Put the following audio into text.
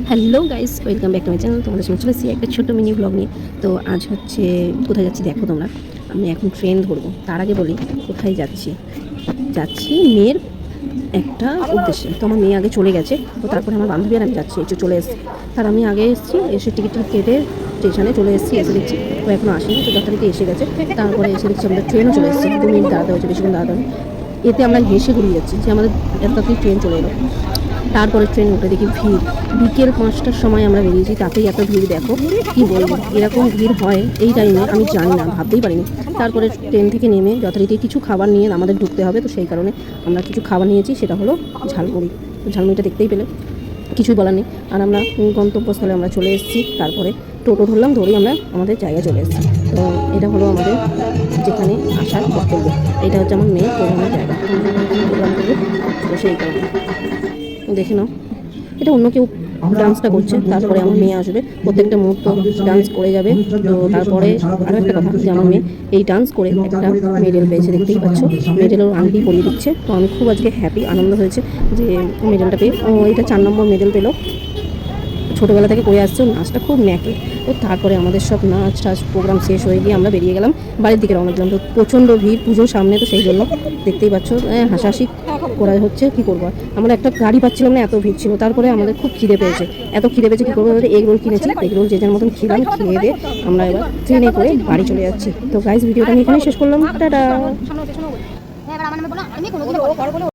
Hello guys, welcome back to my channel. তোমাদের সঙ্গে চলে এসেছি একটা ছোটো মিনি ব্লগ নিয়ে। তো আজ হচ্ছে কোথায় যাচ্ছি দেখো তোমরা। আমি এখন ট্রেন ধরবো। তার আগে বলি কোথায় যাচ্ছি। যাচ্ছি মেয়ের একটা উদ্দেশ্যে। তো আমার মেয়ে আগে চলে গেছে, তো তারপরে আমার বান্ধবী আর আমি যাচ্ছি। একটু চলে এসেছি, তার আমি আগে এসেছি, এসে টিকিট কেটে স্টেশনে চলে এসেছি। এসে দেখছি ও এখনও আসেনি, তো যথারীতি এসে গেছে। তারপরে এসে দেখছি আমাদের ট্রেনও চলে এসেছে। 2 মিনিট দাঁড়াতে হয়েছে, বেশিক্ষণ দাঁড়াতে হবে। এতে আমরা হেসে ঘুরিয়ে যাচ্ছি যে আমাদের এত তাড়াতাড়ি ট্রেন চলে এলো। তারপরে ট্রেন উঠে দেখি ভিড়। বিকেল 5টার সময় আমরা বেরিয়েছি, তাতেই এত ভিড় দেখো, কি বলবো। এরকম ভিড় হয় এই টাইমে আমি জানি না, ভাবতেই পারিনি। তারপরে ট্রেন থেকে নেমে যথারীতি কিছু খাবার নিয়ে আমাদের ঢুকতে হবে, তো সেই কারণে আমরা কিছু খাবার নিয়েছি, সেটা হলো ঝালমুড়ি। ঝালমুড়িটা দেখতেই পেলে, কিছুই বলার নেই। আর আমরা গন্তব্যস্থলে আমরা চলে এসেছি। তারপরে টোটো ধরলাম, ধরেই আমরা আমাদের জায়গায় চলে এসেছি। তো এটা হলো আমাদের যেখানে আসার বক্তব্য। এটা হচ্ছে আমার মেয়ের প্রোগ্রামের জায়গা, প্রোগ্রাম করবে, তো সেই কারণে দেখে নাও। এটা অন্য কেউ ডান্সটা করছে, তারপরে আমার মেয়ে আসবে, প্রত্যেকটা মুহূর্ত ডান্স করে যাবে। তো তারপরে আরও একটা কথা, যে আমার মেয়ে এই ডান্স করে একটা মেডেল পেয়েছে, দেখতেই পাচ্ছ। মেডেলও আংটি পরিয়ে দিচ্ছে। তো আমি খুব আজকে হ্যাপি, আনন্দ হয়েছে যে মেডেলটা পেয়ে। ও এটা 4 নম্বর মেডেল পেলো। ছোটোবেলা থেকে করে আসছে, নাচটা খুব ন্যাকে। তো তারপরে আমাদের সব নাচ টাচ প্রোগ্রাম শেষ হয়ে গিয়ে আমরা বেরিয়ে গেলাম, বাড়ির দিকে রওনা দিলাম। তো প্রচণ্ড ভিড়, পুজোর সামনে, তো সেই জন্য দেখতেই পাচ্ছ হাসাহাসি করা হচ্ছে। কী করবো, আমরা একটা গাড়ি পাচ্ছিলাম না, এত ভিড় ছিল। তারপরে আমাদের খুব খিদে পেয়েছে, এত খিদে পেয়েছে কী করবো, এগ রোল কিনেছি। এগ রোল যে যার মতন খেলাম, খেয়ে দিয়ে আমরা এবার ট্রেনে করে বাড়ি চলে যাচ্ছি। তো গাইজ, ভিডিওটা আমি এখানেই শেষ করলাম। টাটা।